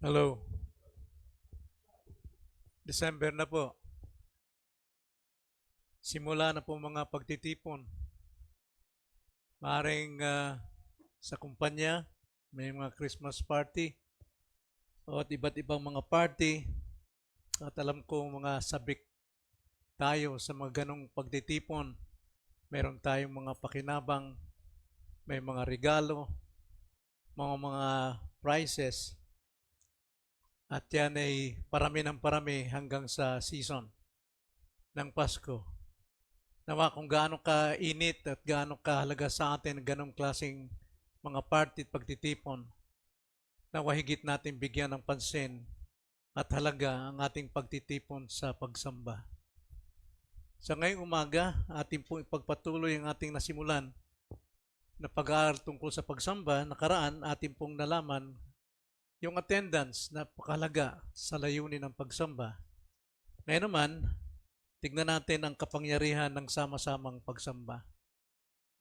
Hello. December na po. Simula na po mga pagtitipon. Maaaring sa kumpanya, may mga Christmas party o at iba't ibang mga party. At alam ko mga sabik tayo sa mga ganong pagtitipon. Meron tayong mga pakinabang, may mga regalo, mga prizes. At yan ay parami ng parami hanggang sa season ng Pasko. Nawa kung gaano ka-init at gaano kahalaga sa atin ang ganong klaseng mga party at pagtitipon, nawa higit natin bigyan ng pansin at halaga ang ating pagtitipon sa pagsamba. Sa ngayong umaga, ating pong ipagpatuloy ang ating nasimulan na pag-aaral tungkol sa pagsamba. Nakaraan, ating pong nalaman yung attendance na pakalaga sa layunin ng pagsamba. Ngayon naman, tignan natin ang kapangyarihan ng sama-samang pagsamba.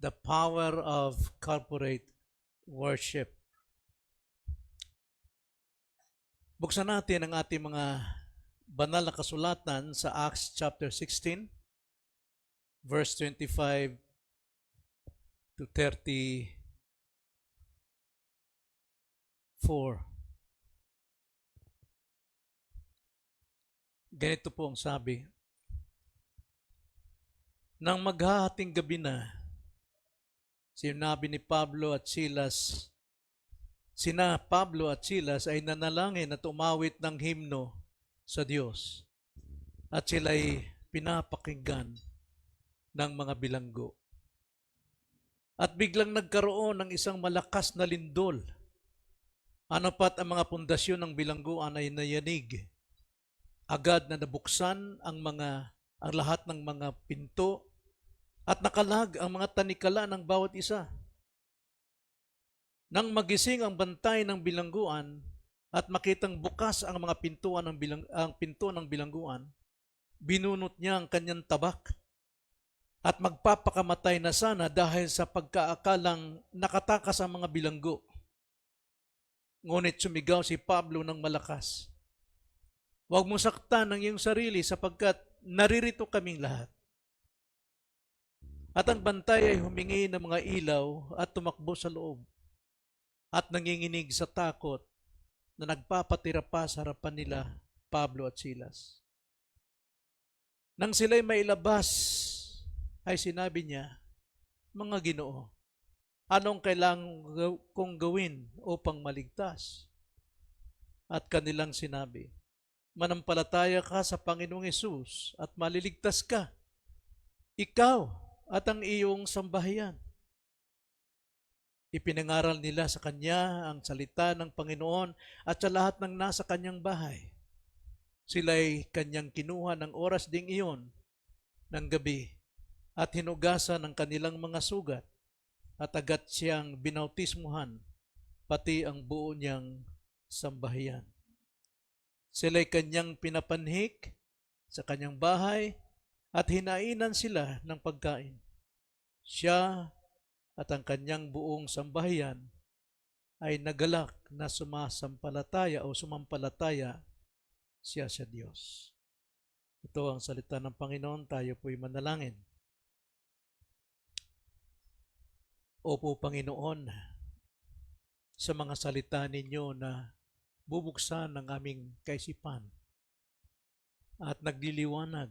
The power of corporate worship. Buksan natin ang ating mga banal na kasulatan sa Acts chapter 16, verse 25 to 34. Ganito po ang sabi. Nang maghahating gabi na, sinabi ni Pablo at Silas, sina Pablo at Silas ay nanalangin at umawit ng himno sa Diyos. At sila'y pinapakinggan ng mga bilanggo. At biglang nagkaroon ng isang malakas na lindol. Anapat ang mga pundasyon ng bilangguan ay nayanig. Agad na nabuksan ang lahat ng mga pinto at nakalag ang mga tanikala ng bawat isa. Nang magising ang bantay ng bilangguan at makitang bukas ang mga pinto ng bilangguan, binunot niya ang kanyang tabak at magpapakamatay na sana dahil sa pagkaakalang nakatakas ang mga bilanggo. Ngunit sumigaw si Pablo ng malakas, "Huwag mo saktan ang iyong sarili sapagkat naririto kaming lahat." At ang bantay ay humingi ng mga ilaw at tumakbo sa loob at nanginginig sa takot na nagpapatira pa sa harapan nila Pablo at Silas. Nang sila'y mailabas, ay sinabi niya, "Mga Ginoo, anong kailangan kong gawin upang maligtas?" At kanilang sinabi, "Manampalataya ka sa Panginoong Hesus at maliligtas ka, ikaw at ang iyong sambahayan." Ipinangaral nila sa kanya ang salita ng Panginoon at sa lahat ng nasa kanyang bahay. Sila'y kanyang kinuha ng oras ding iyon ng gabi at hinugasan ng kanilang mga sugat at agad siyang binautismuhan pati ang buo niyang sambahayan. Sila'y kanyang pinapanhik sa kanyang bahay at hinainan sila ng pagkain. Siya at ang kanyang buong sambahayan ay nagalak na sumampalataya siya sa Diyos. Ito ang salita ng Panginoon, tayo po'y manalangin. Opo, Panginoon, sa mga salita ninyo na bubuksan ng aming kaisipan at nagliliwanag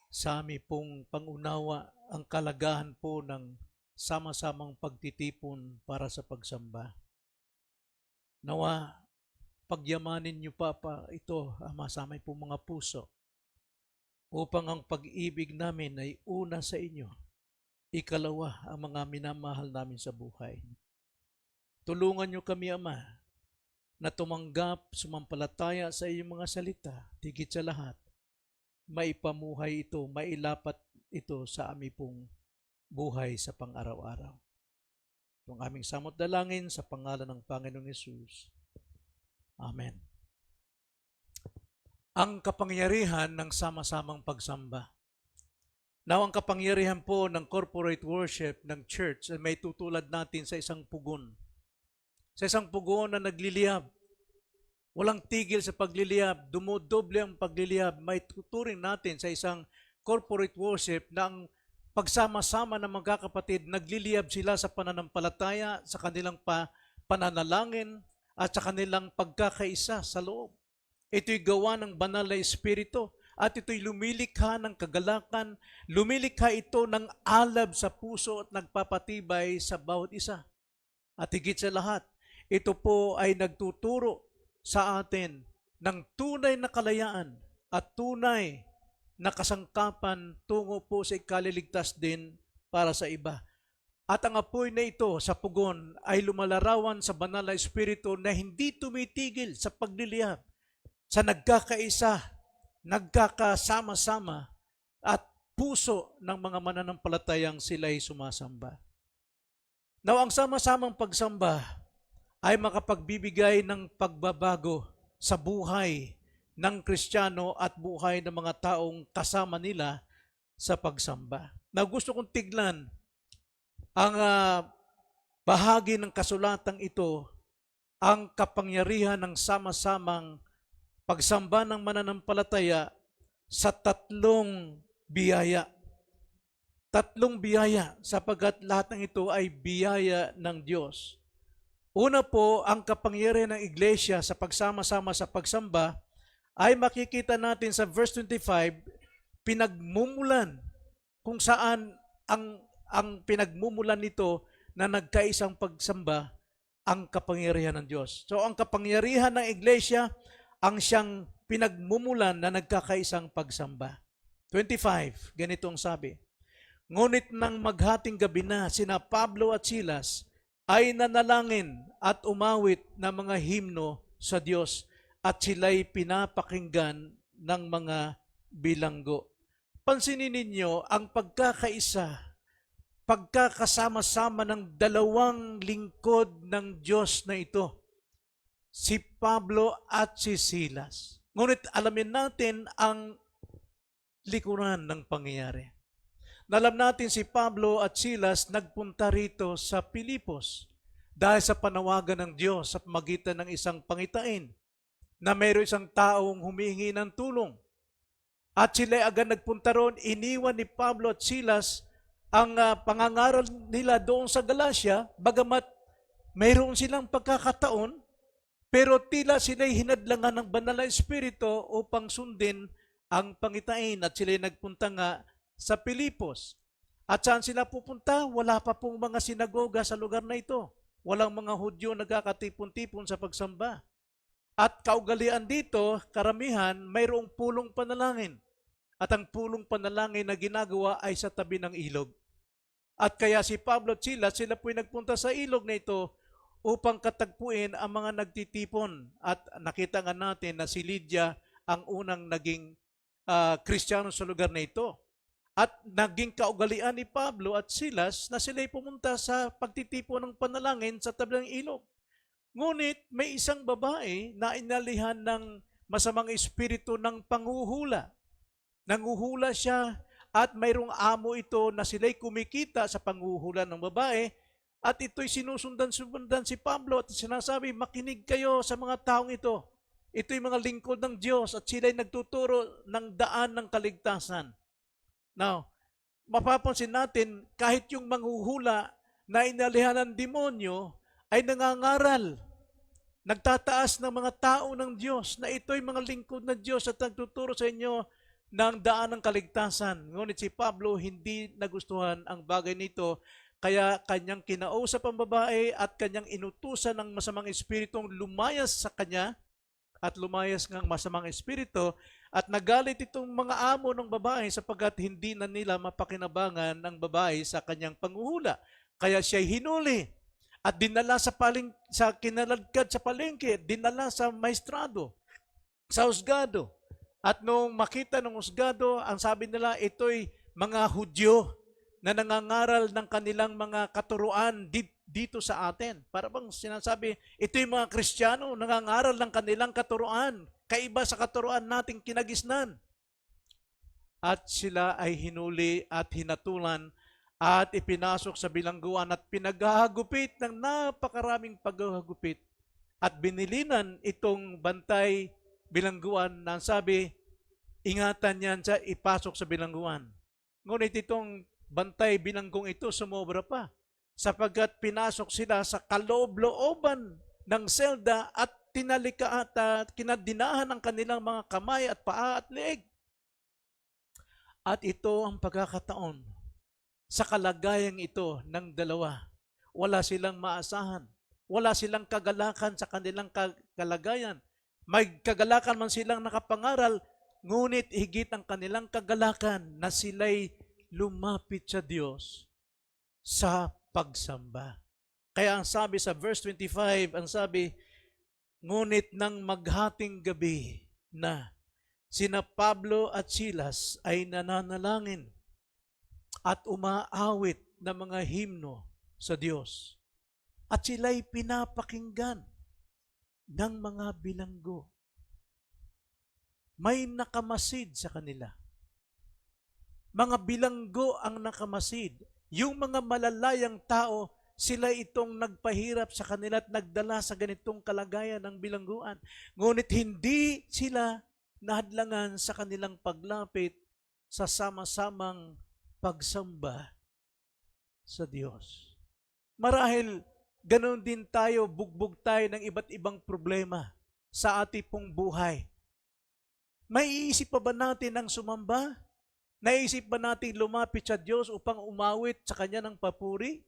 sa aming pong pangunawa ang kalagahan po ng sama-samang pagtitipon para sa pagsamba. Nawa, pagyamanin niyo pa ito, Ama, sa aming pong mga puso upang ang pag-ibig namin ay una sa inyo, ikalawa ang mga minamahal namin sa buhay. Tulungan niyo kami, Ama, na tumanggap, sumampalataya sa iyong mga salita, tigit sa lahat, maipamuhay ito, mailapat ito sa aming pong buhay sa pang-araw-araw. Itong aming samot dalangin sa pangalan ng Panginoong Hesus. Amen. Ang kapangyarihan ng sama-samang pagsamba. Now, ang kapangyarihan po ng corporate worship ng church ay may tutulad natin sa isang pugon. Sa isang pugon na nagliliyab. Walang tigil sa pagliliyab, dumodoble ang pagliliyab. May tuturing natin sa isang corporate worship na ang pagsama-sama ng magkakapatid, nagliliyab sila sa pananampalataya, sa kanilang pananalangin, at sa kanilang pagkakaisa sa loob. Ito'y gawa ng banal na Espiritu at ito'y lumilikha ng kagalakan, lumilikha ito ng alab sa puso at nagpapatibay sa bawat isa. At higit sa lahat, ito po ay nagtuturo sa atin ng tunay na kalayaan at tunay na kasangkapan tungo po sa ikaliligtas din para sa iba. At ang apoy na ito sa pugon ay lumalarawan sa banal na Espiritu na hindi tumitigil sa pagliliyab, sa nagkakaisa, nagkakasama-sama at puso ng mga mananampalatayang sila'y sumasamba. Now, ang sama-samang pagsamba ay makapagbibigay ng pagbabago sa buhay ng Kristiyano at buhay ng mga taong kasama nila sa pagsamba. Na gusto kong tignan ang bahagi ng kasulatang ito, ang kapangyarihan ng sama-samang pagsamba ng mananampalataya sa tatlong biyaya. Tatlong biyaya, sapagkat lahat ng ito ay biyaya ng Diyos. Una po, ang kapangyarihan ng iglesia sa pagsama-sama sa pagsamba ay makikita natin sa verse 25, pinagmumulan kung saan ang pinagmumulan nito na nagkaisang pagsamba ang kapangyarihan ng Diyos. So ang kapangyarihan ng iglesia ang siyang pinagmumulan na nagkakaisang pagsamba. 25, ganito ang sabi. Ngunit nang maghating gabi na, sina Pablo at Silas ay nanalangin at umawit ng mga himno sa Diyos at sila'y pinapakinggan ng mga bilanggo. Pansinin ninyo ang pagkakaisa, pagkakasama-sama ng dalawang lingkod ng Diyos na ito, si Pablo at si Silas. Ngunit alamin natin ang likuran ng pangyayari. Alam natin si Pablo at Silas nagpunta rito sa Pilipos dahil sa panawagan ng Diyos sa pamagitan ng isang pangitain na mayroong isang taong humihingi ng tulong. At sila agad nagpunta roon, iniwan ni Pablo at Silas ang pangangaral nila doon sa Galacia, bagamat mayroon silang pagkakataon, pero tila sila'y hinadlangan ng banal na Espiritu upang sundin ang pangitain at sila'y nagpunta nga sa Pilipos. At saan sila pupunta? Wala pa pong mga sinagoga sa lugar na ito. Walang mga Hudyo nagkakatipon-tipon sa pagsamba. At kaugalian dito, karamihan, mayroong pulong panalangin. At ang pulong panalangin na ginagawa ay sa tabi ng ilog. At kaya si Pablo at Silas, sila po'y nagpunta sa ilog na ito upang katagpuin ang mga nagtitipon. At nakita nga natin na si Lydia ang unang naging Kristiyano sa lugar na ito. At naging kaugalian ni Pablo at Silas na sila'y pumunta sa pagtitipon ng panalangin sa tabi ng ilog. Ngunit may isang babae na inalihan ng masamang espiritu ng panguhula. Nanguhula siya at mayroong amo ito na sila'y kumikita sa panguhula ng babae at ito'y sinusundan si Pablo at sinasabi, makinig kayo sa mga taong ito. Ito'y mga lingkod ng Diyos at sila'y nagtuturo ng daan ng kaligtasan. Now, mapapansin natin kahit yung manghuhula na inalihan ng demonyo ay nangangaral, nagtataas ng mga tao ng Diyos na ito'y mga lingkod ng Diyos at nagtuturo sa inyo ng daan ng kaligtasan. Ngunit si Pablo hindi nagustuhan ang bagay nito, kaya kanyang kinausap ang babae at kanyang inutusan ng masamang espiritong lumayas sa kanya at lumayas ng masamang espiritu at nagalit itong mga amo ng babae sapagkat hindi na nila mapakinabangan ng babae sa kanyang panghuhula. Kaya siya hinuli at dinala sa kinaladkad sa palengke, dinala sa maestrado, sa husgado. At nung makita ng husgado, ang sabi nila, ito'y mga Hudyo na nangangaral ng kanilang mga katuruan dito sa atin. Para bang sinasabi, ito'y mga Kristiyano nangangaral ng kanilang katuruan, kaiba sa katuruan nating kinagisnan. At sila ay hinuli at hinatulan at ipinasok sa bilangguan at pinaghahagupit ng napakaraming paghahagupit at binilinan itong bantay bilangguan na sabi, ingatan yan siya, ipasok sa bilangguan. Ngunit itong bantay bilanggong ito sumobra pa sapagkat pinasok sila sa kaloob-looban ng selda at tinalika at kinadinahan ang kanilang mga kamay at paa at leeg. At ito ang pagkakataon sa kalagayang ito ng dalawa. Wala silang maasahan. Wala silang kagalakan sa kanilang kalagayan. May kagalakan man silang nakapangaral, ngunit higit ang kanilang kagalakan na sila'y lumapit sa Diyos sa pagsamba. Kaya ang sabi sa verse 25, ang sabi, ngunit nang maghating gabi na, sina Pablo at Silas ay nananalangin at umaawit ng mga himno sa Diyos. At sila'y pinapakinggan ng mga bilanggo. May nakamasid sa kanila. Mga bilanggo ang nakamasid. Yung mga malalayang tao, sila itong nagpahirap sa kanila at nagdala sa ganitong kalagayan ng bilangguan. Ngunit hindi sila nahadlangan sa kanilang paglapit sa sama-samang pagsamba sa Diyos. Marahil, ganoon din tayo, bugbog tayo ng iba't ibang problema sa ating pong buhay. Maiisip pa ba natin ang sumamba? Naisip ba natin lumapit sa Diyos upang umawit sa Kanya ng papuri?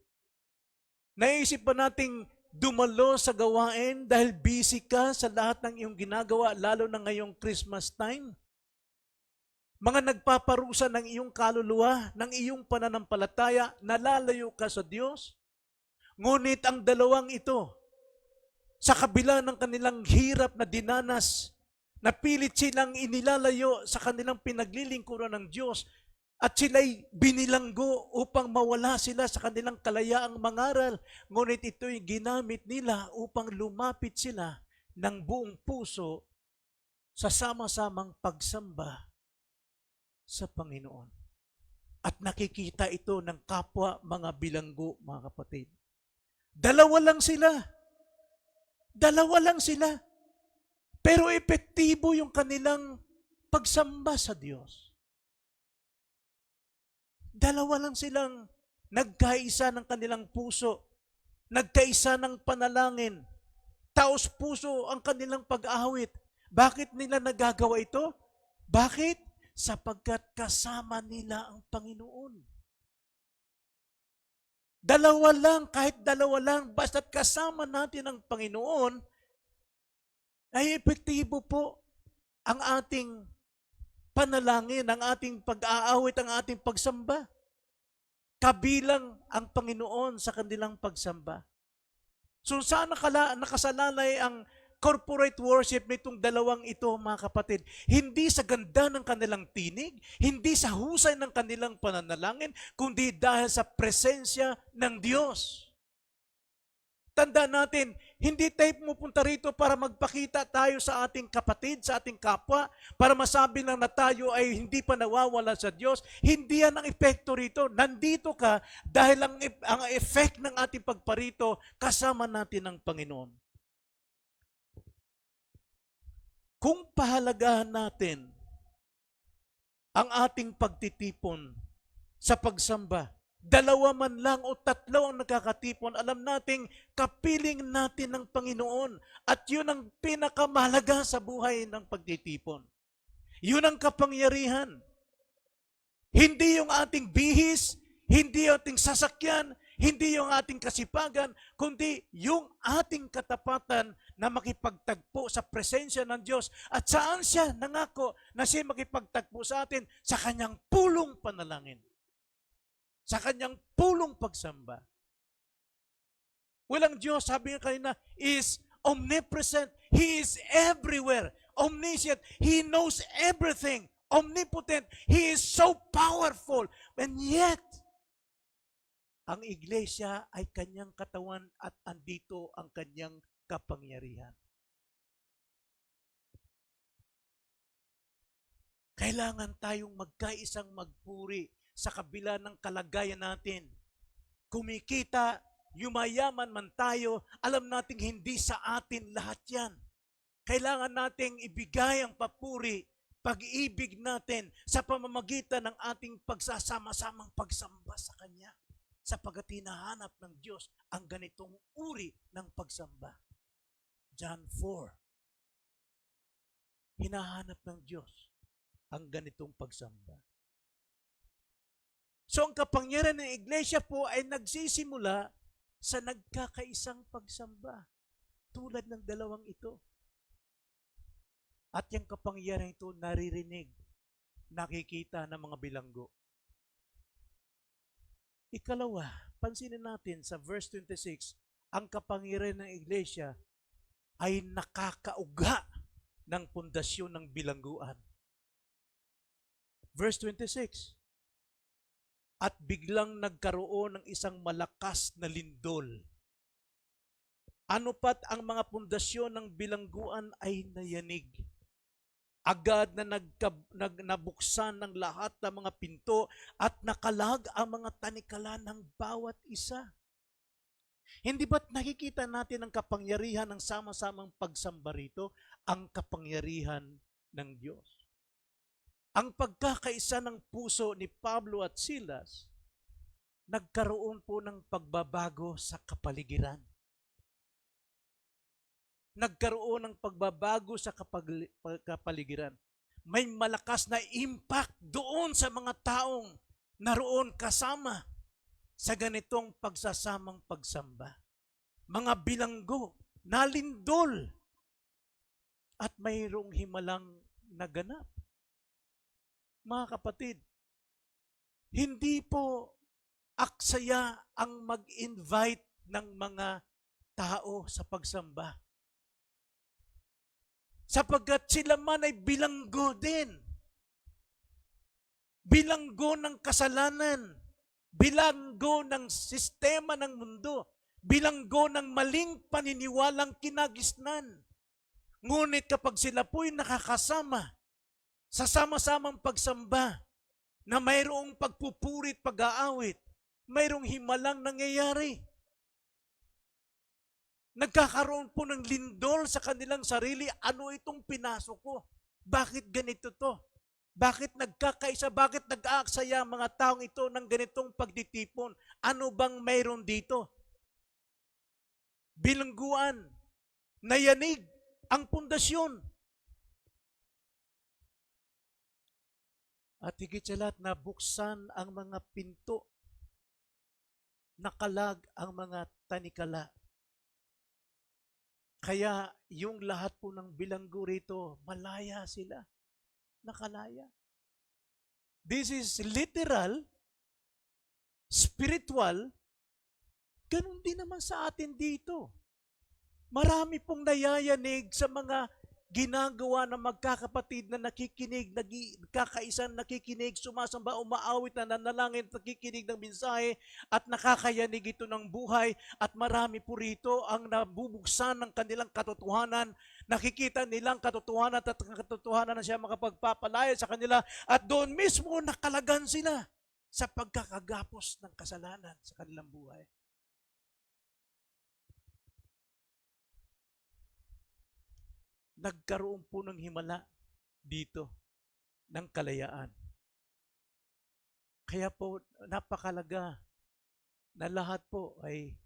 Naisip ba nating dumalo sa gawain dahil busy ka sa lahat ng iyong ginagawa, lalo na ngayong Christmas time? Mga nagpaparusa ng iyong kaluluwa, ng iyong pananampalataya, nalalayo ka sa Diyos? Ngunit ang dalawang ito, sa kabila ng kanilang hirap na dinanas, napilit silang inilalayo sa kanilang pinaglilingkuran ng Diyos at sila'y binilanggo upang mawala sila sa kanilang kalayaang mangaral. Ngunit ito'y ginamit nila upang lumapit sila ng buong puso sa sama-samang pagsamba sa Panginoon. At nakikita ito ng kapwa mga bilanggo, mga kapatid. Dalawa lang sila. Dalawa lang sila. Pero epektibo yung kanilang pagsamba sa Diyos. Dalawa lang silang nagkaisa ng kanilang puso, nagkaisa ng panalangin, taos puso ang kanilang pag-awit. Bakit nila nagagawa ito? Bakit? Sapagkat kasama nila ang Panginoon. Dalawa lang, kahit dalawa lang, basta't kasama natin ang Panginoon, ay epektibo po ang ating panalangin, ang ating pag-aawit, ang ating pagsamba. Kabilang ang Panginoon sa kanilang pagsamba. So saan nakasalalay ang corporate worship nitong dalawang ito, mga kapatid? Hindi sa ganda ng kanilang tinig, hindi sa husay ng kanilang pananalangin, kundi dahil sa presensya ng Diyos. Tandaan natin, hindi tayo pumupunta rito para magpakita tayo sa ating kapatid, sa ating kapwa, para masabi lang na tayo ay hindi pa nawawala sa Diyos. Hindi yan ang epekto rito. Nandito ka dahil ang effect ng ating pagparito, kasama natin ang Panginoon. Kung pahalagahan natin ang ating pagtitipon sa pagsamba, dalawa man lang o tatlo ang nakakatipon, alam nating kapiling natin ng Panginoon. At yun ang pinakamahalaga sa buhay ng pagtitipon. Yun ang kapangyarihan. Hindi yung ating bihis, hindi yung ating sasakyan, hindi yung ating kasipagan, kundi yung ating katapatan na makipagtagpo sa presensya ng Diyos. At saan siya nangako na siya makipagtagpo sa atin? Sa kanyang pulong panalangin. Sa kanyang pulong pagsamba. Walang Diyos, sabi nga kanina, is omnipresent. He is everywhere. Omniscient. He knows everything. Omnipotent. He is so powerful. And yet, ang iglesia ay kanyang katawan at andito ang kanyang kapangyarihan. Kailangan tayong magkaisang magpuri sa kabila ng kalagayan natin. Kumikita, yumayaman man tayo, alam nating hindi sa atin lahat yan. Kailangan nating ibigay ang papuri, pag-ibig natin sa pamamagitan ng ating pagsasama-samang pagsamba sa Kanya. Sapagat hinahanap ng Diyos ang ganitong uri ng pagsamba. John 4. Hinahanap ng Diyos ang ganitong pagsamba. So ang kapangyarihan ng iglesia po ay nagsisimula sa nagkakaisang pagsamba. Tulad ng dalawang ito. At yung kapangyarihan ito naririnig, nakikita ng mga bilanggo. Ikalawa, pansinin natin sa verse 26, ang kapangyarihan ng iglesia ay nakakauga ng pundasyon ng bilangguan. Verse 26, at biglang nagkaroon ng isang malakas na lindol. Ano pat ang mga pundasyon ng bilangguan ay nayanig. Agad na nabuksan ng lahat ng mga pinto at nakalag ang mga tanikala ng bawat isa. Hindi ba't nakikita natin ang kapangyarihan ng sama-samang pagsamba rito? Ang kapangyarihan ng Diyos. Ang pagkakaisa ng puso ni Pablo at Silas, nagkaroon po ng pagbabago sa kapaligiran. Nagkaroon ng pagbabago sa kapaligiran. May malakas na impact doon sa mga taong naroon kasama sa ganitong pagsasamang pagsamba. Mga bilanggo, nalindol, at mayroong himalang naganap. Mga kapatid, hindi po aksaya ang mag-invite ng mga tao sa pagsamba. Sapagkat sila man ay bilanggo din. Bilanggo ng kasalanan. Bilanggo ng sistema ng mundo. Bilanggo ng maling paniniwalang kinagisnan. Ngunit kapag sila po'y nakakasama sa sama-samang pagsamba na mayroong pagpupurit, pag-aawit, mayroong himalang nangyayari. Nagkakaroon po ng lindol sa kanilang sarili. Ano itong pinasok ko? Bakit ganito to? Bakit nagkakaisa? Bakit nag-aaksaya mga taong ito ng ganitong pagtitipon? Ano bang mayroon dito? Bilangguan, nayanig ang pundasyon. At higit sa lahat, nabuksan ang mga pinto. Nakalag ang mga tanikala. Kaya yung lahat po ng bilanggo rito, malaya sila. Nakalaya. This is literal, spiritual, ganun din naman sa atin dito. Marami pong nayayanig sa mga ginagawa ng magkakapatid na nakikinig, nagkakaisa, nakikinig, sumasamba, umaawit, na nanalangin, nakikinig ng mensahe at nakakayanig ito ng buhay at marami po rito ang nabubuksan ng kanilang katotohanan. Nakikita nilang katotohanan at katotohanan na siya makapagpapalaya sa kanila at doon mismo nakalagan sila sa pagkakagapos ng kasalanan sa kanilang buhay. Nagkaroon po ng himala dito ng kalayaan. Kaya po napakalaga na lahat po ay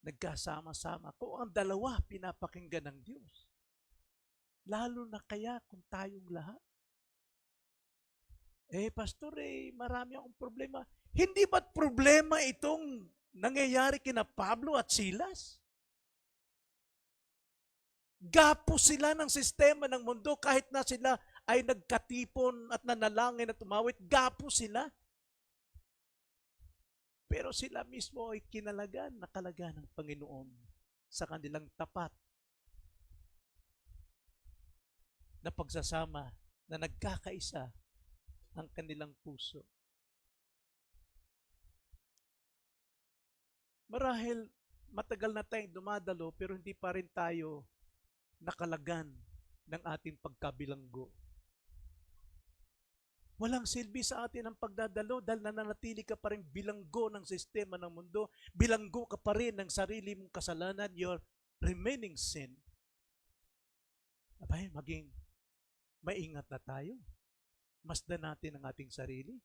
nagkasama-sama. Kung ang dalawa pinapakinggan ng Diyos, lalo na kaya kung tayong lahat. Pastor, marami akong problema. Hindi ba't problema itong nangyayari kina Pablo at Silas? Gapo sila ng sistema ng mundo kahit na sila ay nagkatipon at nanalangin at tumawit. Gapo sila. Pero sila mismo ay nakalagan ng Panginoon sa kanilang tapat na pagsasama na nagkakaisa ang kanilang puso. Marahil matagal na tayong dumadalo pero hindi pa rin tayo nakalagan ng ating pagkabilanggo. Walang silbi sa atin ang pagdadalo dahil nananatili ka pa rin bilanggo ng sistema ng mundo, bilanggo ka pa rin ng sarili mong kasalanan, your remaining sin. Abay, maging maingat na tayo. Masdan natin ang ating sarili.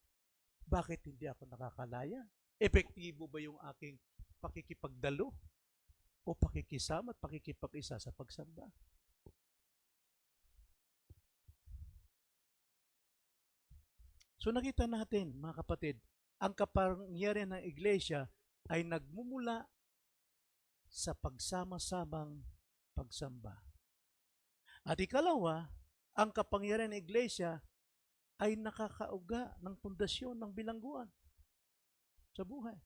Bakit hindi ako nakakalaya? Epektibo ba yung aking pakikipagdalo o pakikisama at pakikipag-isa sa pagsamba? So nakita natin, mga kapatid, ang kapangyarihan ng iglesia ay nagmumula sa pagsama-samang pagsamba. At ikalawa, ang kapangyarihan ng iglesia ay nakakauga ng pundasyon ng bilangguan sa buhay.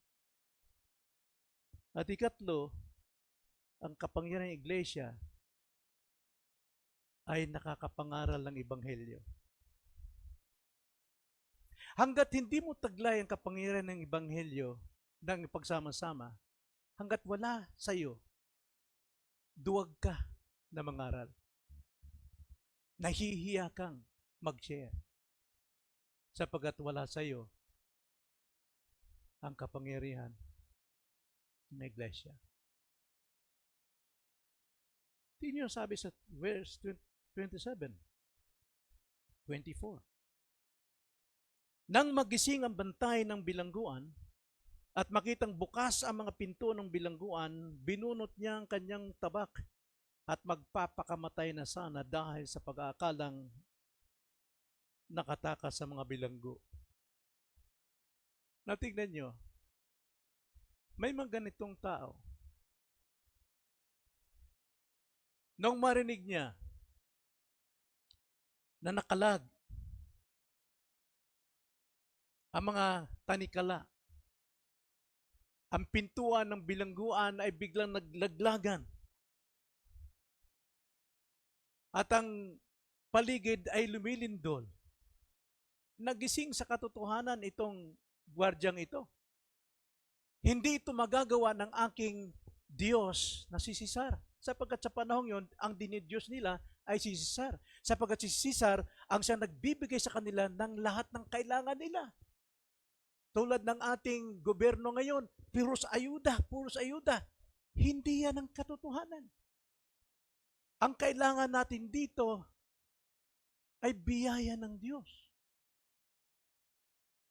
At ikatlo, ang kapangyarihan ng iglesia ay nakakapangaral ng ebanghelyo. Hanggat hindi mo taglay ang kapangyarihan ng ebanghelyo ng pagsama-sama, hanggat wala sa iyo, duwag ka na mangaral. Nahihiya kang mag-share sapagkat wala sa iyo ang kapangyarihan ng iglesia. Tingnan niyo sabi sa verse 27, 24. Nang magising ang bantay ng bilangguan at makitang bukas ang mga pinto ng bilangguan, binunot niya ang kanyang tabak at magpapakamatay na sana dahil sa pag-aakalang nakatakas sa mga bilanggo. Natignan nyo, may mga ganitong tao. Nung marinig niya na nakalag ang mga tanikala, ang pintuan ng bilangguan ay biglang naglaglagan. At ang paligid ay lumilindol. Nagising sa katotohanan itong gwardyang ito. Hindi ito magagawa ng aking Diyos na si Sisar. Sapagkat sa panahong yon, ang dinidiyos nila ay si Sisar. Sapagkat si Sisar ang siyang nagbibigay sa kanila ng lahat ng kailangan nila. Tulad ng ating gobyerno ngayon, puros ayuda. Hindi yan ang katotohanan. Ang kailangan natin dito ay biyaya ng Diyos.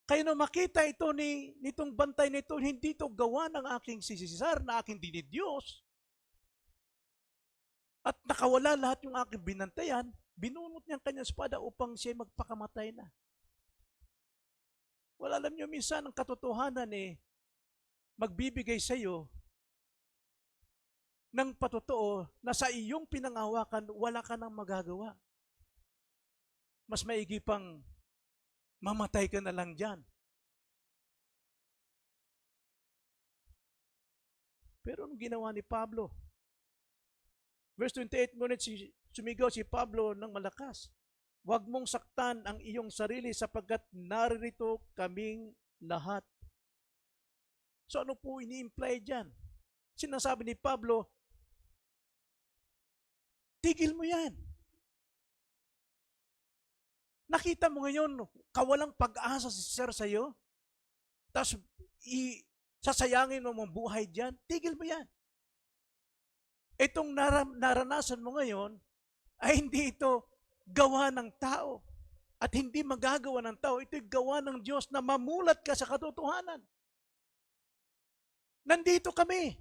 Kaya nung makita ito nitong bantay nito, hindi ito gawa ng aking sisisar na aking dinidiyos. At nakawala lahat yung aking binantayan, binunot niya ang kanyang espada upang siya magpakamatay na. Wala, alam niyo, minsan ang katotohanan magbibigay sa iyo ng patotoo na sa iyong pinangahawakan, wala ka nang magagawa. Mas maigi pang mamatay ka na lang dyan. Pero anong ginawa ni Pablo? Verse 28, ngunit sumigaw si Pablo ng malakas, huwag mong saktan ang iyong sarili sapagkat naririto kaming lahat. So ano po ini-imply dyan? Sinasabi ni Pablo, tigil mo yan. Nakita mo ngayon, kawalang pag-asa si Sir sa'yo, tapos sasayangin mo mong buhay dyan, tigil mo yan. Itong naranasan mo ngayon, ay hindi ito gawa ng tao. At hindi magagawa ng tao, ito'y gawa ng Diyos na mamulat ka sa katotohanan. Nandito kami.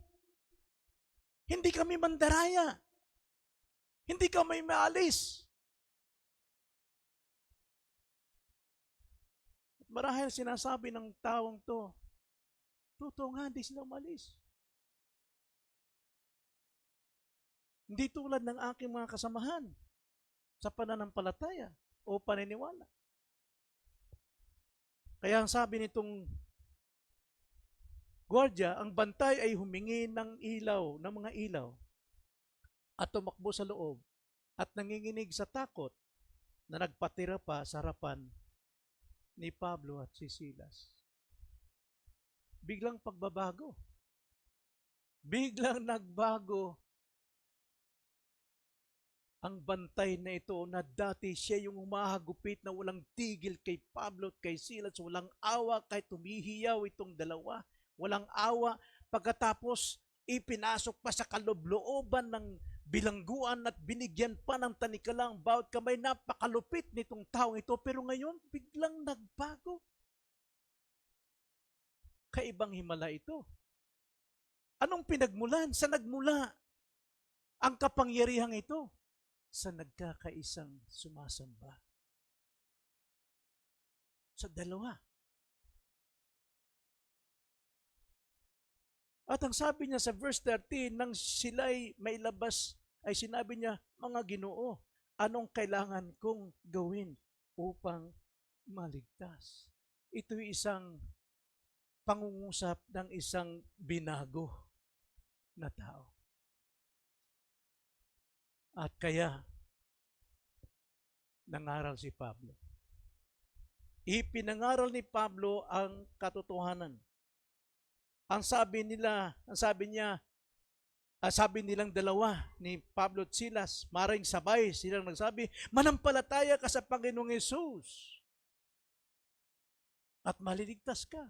Hindi kami mandaraya. Hindi kami maalis. Marahil sinasabi ng taong to, totoo nga, hindi sila umalis. Hindi tulad ng aking mga kasamahan sa pananampalataya o paniniwala. Kaya ang sabi nitong gwardiya, ang bantay ay humingi ng ilaw, ng mga ilaw, at tumakbo sa loob at nanginginig sa takot na nagpatira pa sa harapan ni Pablo at si Silas. Biglang pagbabago. Biglang nagbago ang bantay na ito na dati siya yung humahagupit na walang tigil kay Pablo at kay Silas, walang awa kahit tumihiyaw itong dalawa, walang awa. Pagkatapos, ipinasok pa sa kaloob-looban ng bilangguan at binigyan pa ng tanikalang bawat kamay. Napakalupit nitong taong ito, pero ngayon biglang nagbago. Kaibang himala ito. Anong pinagmulan? Sa nagmula ang kapangyarihang ito? Sa nagkakaisang sumasamba. Sa dalawa. At ang sabi niya sa verse 13, nang sila'y may labas, ay sinabi niya, mga Ginoo, anong kailangan kong gawin upang maligtas? Ito'y isang pangungusap ng isang binago na tao. At kaya, nangaral si Pablo. Ipinangaral ni Pablo ang katotohanan. Ang sabi nilang dalawa ni Pablo at Silas, maring sabay silang nagsabi, manampalataya ka sa Panginoong Hesus at maliligtas ka.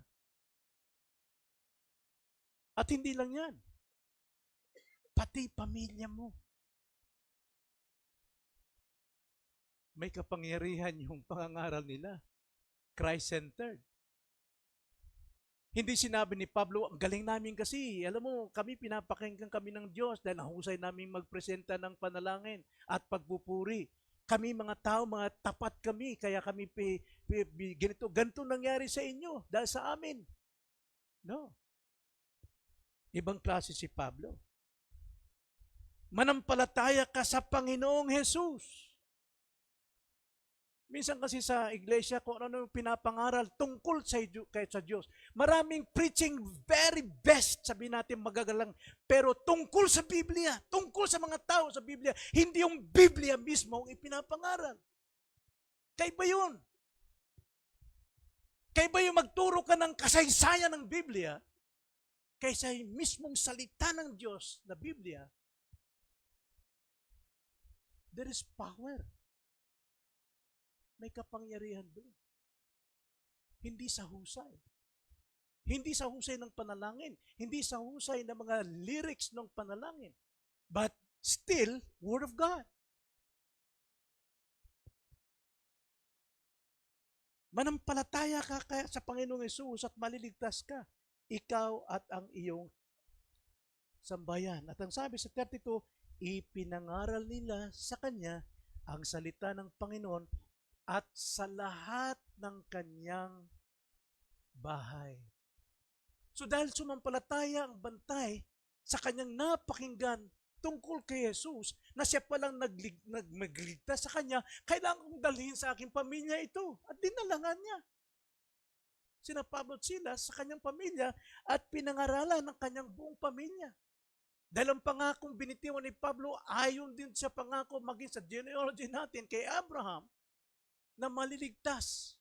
At hindi lang yan, pati pamilya mo. May kapangyarihan yung pangangaral nila. Christ-centered. Hindi sinabi ni Pablo, ang galing namin kasi, alam mo, kami pinapakinggan kami ng Diyos dahil husay namin magpresenta ng panalangin at pagpupuri. Kami mga tao, mga tapat kami, kaya kami ganito nangyari sa inyo dahil sa amin. No. Ibang klase si Pablo. Manampalataya ka sa Panginoong Hesus. Minsan kasi sa iglesia, kung ano yung pinapangaral tungkol sa Diyos. Maraming preaching very best, sabihin natin magagalang, pero tungkol sa Biblia, tungkol sa mga tao sa Biblia, hindi yung Biblia mismo ang ipinapangaral. Kaiba yun. Kaiba yung magturo ka ng kasaysayan ng Biblia, kaysa yung mismong salita ng Diyos na Biblia. There is power. May kapangyarihan doon. Hindi sa husay. Hindi sa husay ng panalangin. Hindi sa husay ng mga lyrics ng panalangin. But still, Word of God. Manampalataya ka sa Panginoong Hesus at maliligtas ka. Ikaw at ang iyong sambayan. At ang sabi sa 32, ipinangaral nila sa Kanya ang salita ng Panginoon at sa lahat ng kanyang bahay. So dahil sumampalataya ang bantay sa kanyang napakinggan tungkol kay Jesus, na siya palang nagligtas sa kanya, kailangan kong dalhin sa aking pamilya ito. At dinalangan niya. Sina Pablo at Silas sa kanyang pamilya at pinangaralan ng kanyang buong pamilya. Dahil ang pangakong binitiwan ni Pablo, ayon din sa pangako maging sa genealogy natin kay Abraham, na maliligtas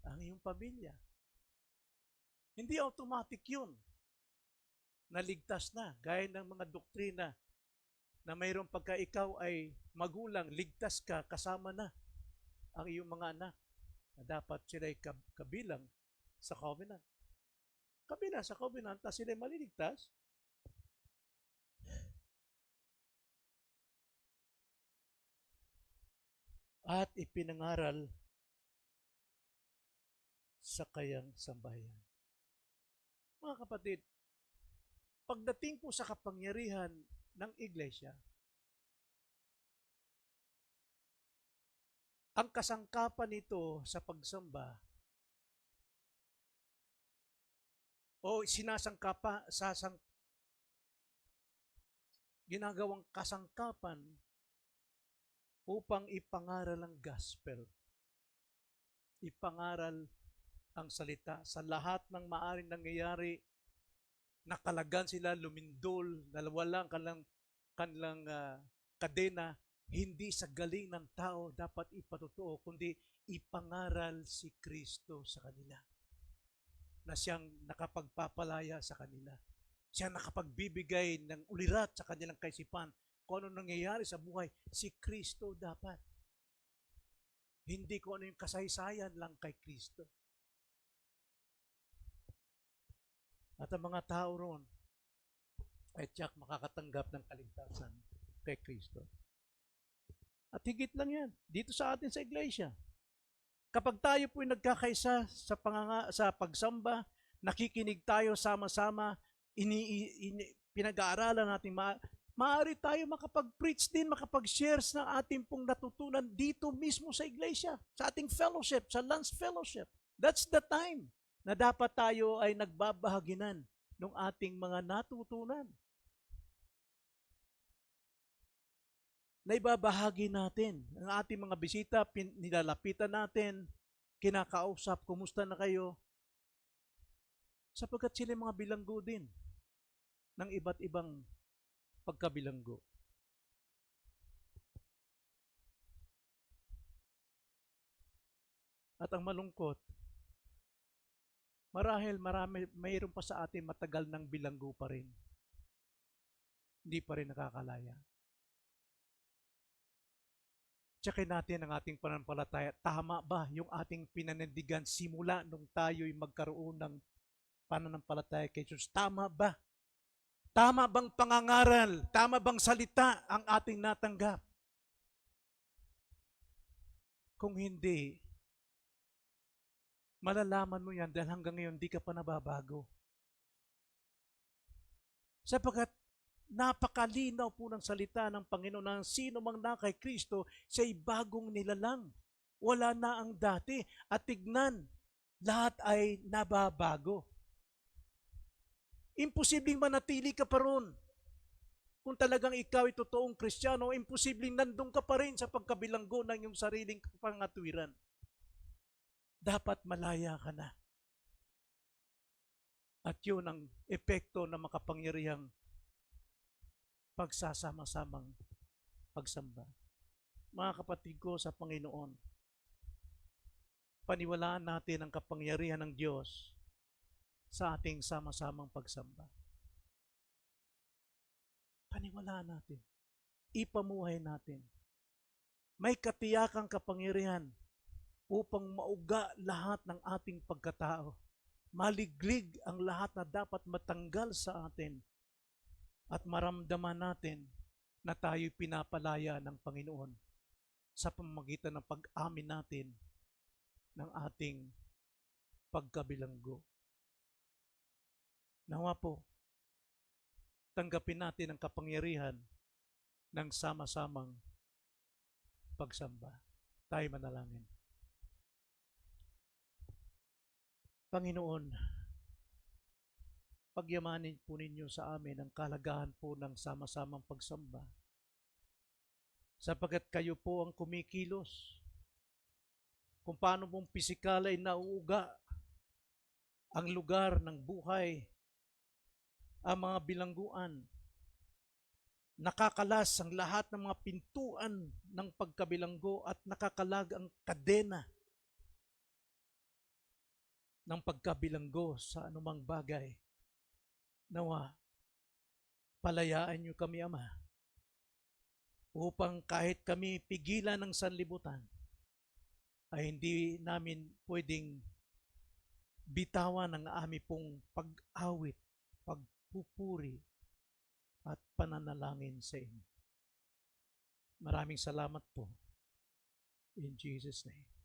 ang iyong pamilya. Hindi automatic yun. Naligtas na. Gaya ng mga doktrina na mayroong pagka ikaw ay magulang, ligtas ka, kasama na ang iyong mga anak na dapat sila ay kabilang sa covenant. Kabilang sa covenant na sila ay maliligtas. At ipinangaral sa kayang sambahayan. Mga kapatid, pagdating po sa kapangyarihan ng iglesia, ang kasangkapan nito sa pagsamba o ginagawang kasangkapan upang ipangaral ang gospel. Ipangaral ang salita sa lahat ng maaring nangyayari. Nakalagan sila, lumindol, nalawala ang kanilang kadena. Hindi sa galing ng tao dapat ipatotoo, kundi ipangaral si Kristo sa kanila. Na siyang nakapagpapalaya sa kanila. Siyang nakapagbibigay ng ulirat sa kanilang kaisipan kung ano nangyayari sa buhay. Si Kristo dapat. Hindi kung ano yung kasaysayan lang kay Kristo. At ang mga tao ron ay tiyak makakatanggap ng kaligtasan kay Kristo. At higit lang yan, dito sa atin sa iglesia. Kapag tayo po'y nagkakaisa sa pagsamba, nakikinig tayo sama-sama, pinag-aaralan natin, maaari tayo makapag-preach din, makapag-share ng ating pong natutunan dito mismo sa iglesia, sa ating fellowship, sa lunch fellowship. That's the time na dapat tayo ay nagbabahaginan ng ating mga natutunan. Na ibabahagi natin. Ang ating mga bisita, nilalapitan natin, kinakausap, kumusta na kayo? Sapagkat sila mga bilanggo din ng iba't ibang pagkabilanggo. At ang malungkot, marahil mayroon pa sa atin matagal ng bilanggo pa rin. Hindi pa rin nakakalaya. Tsakin natin ang ating pananampalataya. Tama ba yung ating pinanindigan simula nung tayo'y magkaroon ng pananampalataya kay Jesus? Tama ba? Tama bang pangangaral? Tama bang salita ang ating natanggap? Kung hindi, malalaman mo yan dahil hanggang ngayon di ka pa nababago. Sapagkat napakalinaw po ng salita ng Panginoon na sino mang na kay Kristo siya'y bagong nilalang. Wala na ang dati. At tignan, lahat ay nababago. Imposibleng manatili ka pa ron. Kung talagang ikaw ay totoong Kristiyano, imposibleng nandun ka pa rin sa pagkabilanggo ng iyong sariling pangatwiran. Dapat malaya ka na. At yun ang epekto ng makapangyarihang pagsasama-samang pagsamba. Mga kapatid ko sa Panginoon, paniwalaan natin ang kapangyarihan ng Diyos sa ating sama-samang pagsamba. Paniwalaan natin. Ipamuhay natin. May katiyakang kapangyarihan upang mauga lahat ng ating pagkatao. Maliglig ang lahat na dapat matanggal sa atin at maramdaman natin na tayo'y pinapalaya ng Panginoon sa pamamagitan ng pag-amin natin ng ating pagkabilanggo. Nawa po, tanggapin natin ang kapangyarihan ng sama-samang pagsamba. Tayo manalangin. Panginoon, pagyamanin po ninyo sa amin ang kalagahan po ng sama-samang pagsamba. Sapagkat kayo po ang kumikilos. Kung paano pong pisikal ay nauuga ang lugar ng buhay, ang mga bilangguan. Nakakalas ang lahat ng mga pintuan ng pagkabilanggo at nakakalag ang kadena ng pagkabilanggo sa anumang bagay. Nawa, palayaan niyo kami, Ama, upang kahit kami pigilan ng sanlibutan, ay hindi namin pwedeng bitawan ang aming pong pag-awit, pagpupuri, at pananalangin sa inyo. Maraming salamat po. In Jesus' name.